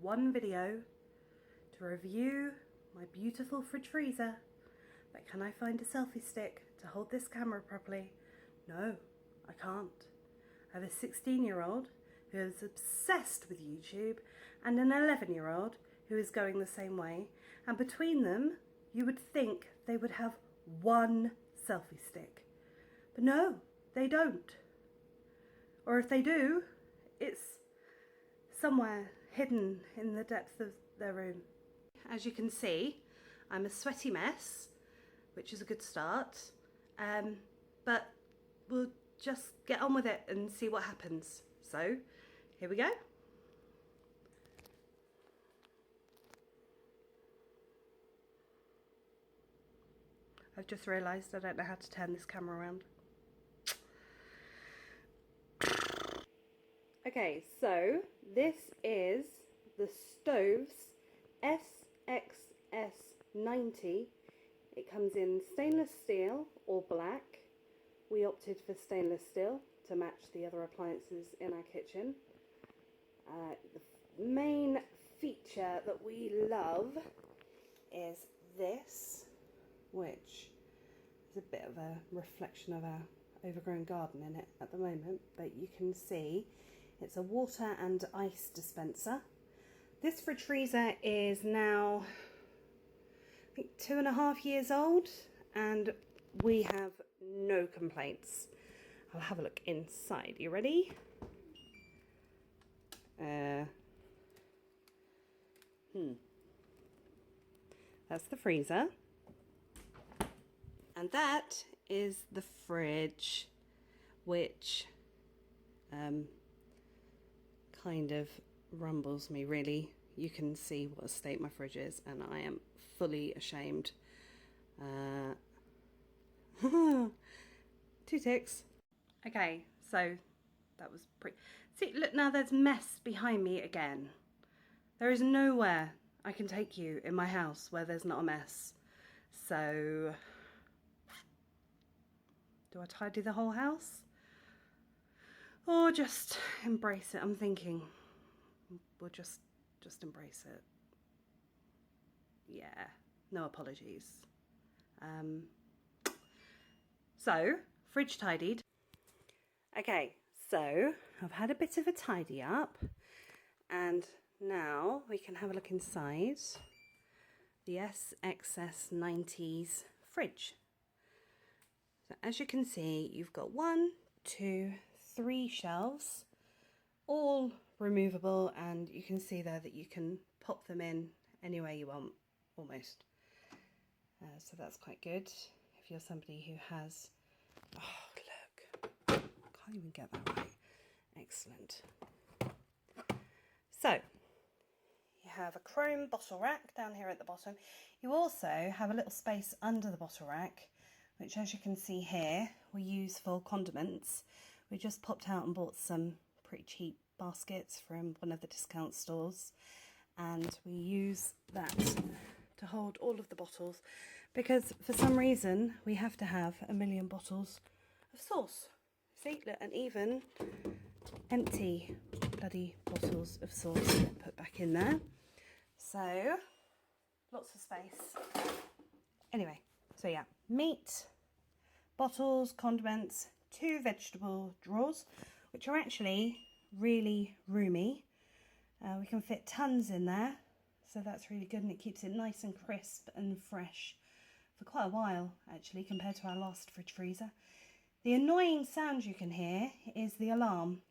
one video to review my beautiful fridge freezer. But can I find a selfie stick to hold this camera properly? No, I can't. I have a 16-year-old who is obsessed with YouTube and an 11-year-old who is going the same way. And between them, you would think they would have one selfie stick. But no, they don't. Or if they do, it's somewhere hidden in the depths of their room. As you can see, I'm a sweaty mess, which is a good start. But we'll just get on with it and see what happens. So, here we go. I've just realised I don't know how to turn this camera around. Okay, so this is the STOVES SXS90. It comes in stainless steel or black. We opted for stainless steel to match the other appliances in our kitchen. The main feature that we love is this, which is a bit of a reflection of our overgrown garden in it at the moment, but you can see it's a water and ice dispenser. This fridge freezer is now, I think, 2.5 years old, and we have no complaints. I'll have a look inside. You ready? That's the freezer. And that is the fridge, which kind of rumbles me, really. You can see what a state my fridge is, and I am fully ashamed. 2 ticks. Okay, so that was pretty... See, look, now there's mess behind me again. There is nowhere I can take you in my house where there's not a mess. So, do I tidy the whole house? Or just embrace it? I'm thinking we'll just embrace it. Yeah, no apologies. So, fridge tidied. Okay, so I've had a bit of a tidy up, and now we can have a look inside the SXS90's fridge. So as you can see, you've got 1, 2, 3 shelves, all removable, and you can see there that you can pop them in any way you want, almost. So that's quite good if you're somebody who has... Oh, look. I can't even get that right. Excellent. So, you have a chrome bottle rack down here at the bottom. You also have a little space under the bottle rack, which, as you can see here, we use for condiments. We just popped out and bought some pretty cheap baskets from one of the discount stores, and we use that to hold all of the bottles, because for some reason we have to have 1 million bottles of sauce. See, look, and even empty bloody bottles of sauce put back in there. So, lots of space. Anyway, so yeah, meat, bottles, condiments, 2 vegetable drawers, which are actually really roomy. We can fit tons in there, so that's really good, and it keeps it nice and crisp and fresh for quite a while, actually, compared to our last fridge freezer. The annoying sound you can hear is the alarm.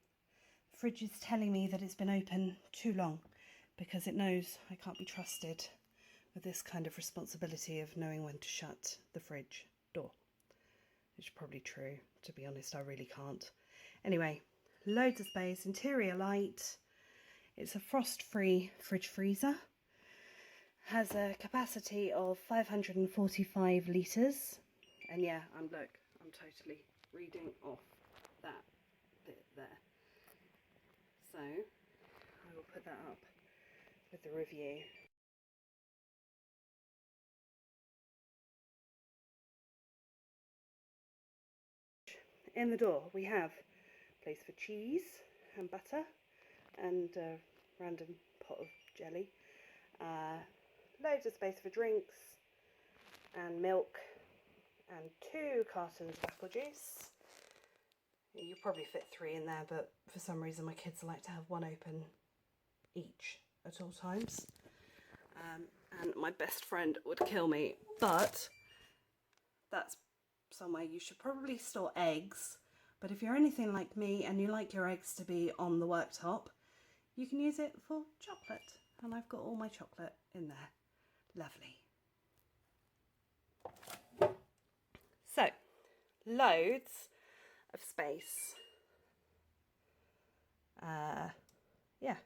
The fridge is telling me that it's been open too long, because it knows I can't be trusted with this kind of responsibility of knowing when to shut the fridge door. Which is probably true, to be honest. I really can't. Anyway, loads of space, interior light. It's a frost-free fridge freezer. Has a capacity of 545 litres. And yeah, I'm totally reading off that bit there. So, I will put that up with the review. In the door we have a place for cheese and butter and random pot of jelly. Loads of space for drinks and milk, and 2 cartons of apple juice. You probably fit 3 in there, but for some reason my kids like to have 1 open each at all times. And my best friend would kill me, but that's somewhere you should probably store eggs. But if you're anything like me and you like your eggs to be on the worktop, you can use it for chocolate. And I've got all my chocolate in there. Lovely. So, loads of space. Yeah.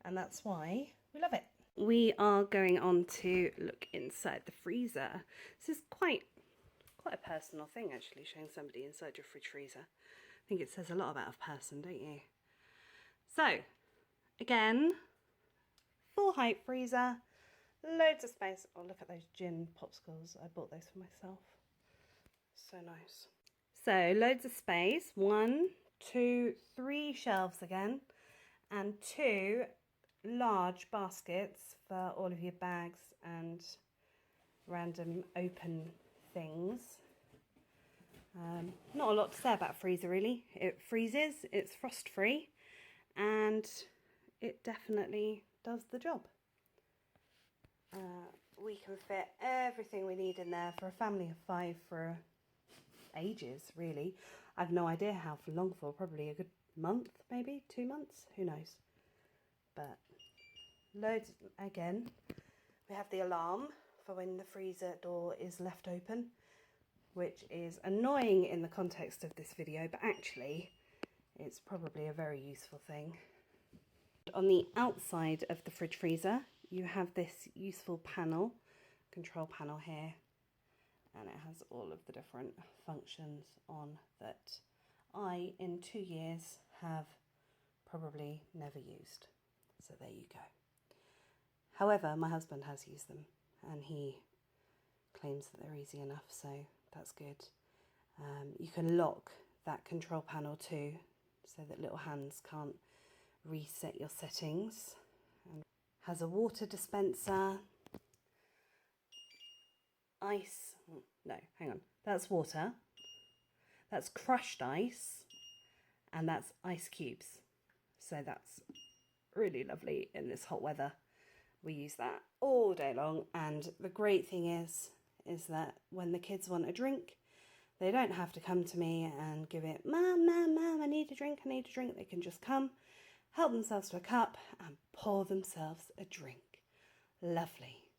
And that's why we love it. We are going on to look inside the freezer. This is quite a personal thing, actually, showing somebody inside your fridge freezer. I think it says a lot about a person, don't you? So, again, full height freezer, loads of space. Oh, look at those gin popsicles. I bought those for myself. So nice. So, loads of space. 1, 2, 3 shelves again, and 2 large baskets for all of your bags and random open things. Not a lot to say about freezer really. It freezes, it's frost free, and it definitely does the job. We can fit everything we need in there for a family of 5 for ages really. I've no idea how long for, probably a good month, maybe 2 months, who knows. But loads. Again, we have the alarm for when the freezer door is left open, which is annoying in the context of this video, but actually it's probably a very useful thing. On the outside of the fridge freezer, you have this useful panel, control panel here, and it has all of the different functions on that I, in 2 years, have probably never used. So there you go. However, my husband has used them and he claims that they're easy enough, so that's good. You can lock that control panel too, so that little hands can't reset your settings. And has a water dispenser, ice, no, hang on, that's water, that's crushed ice, and that's ice cubes. So that's really lovely in this hot weather. We use that all day long, and the great thing is that when the kids want a drink, they don't have to come to me and give it, Mum, Mum, Mum, I need a drink, I need a drink. They can just come, help themselves to a cup and pour themselves a drink. Lovely.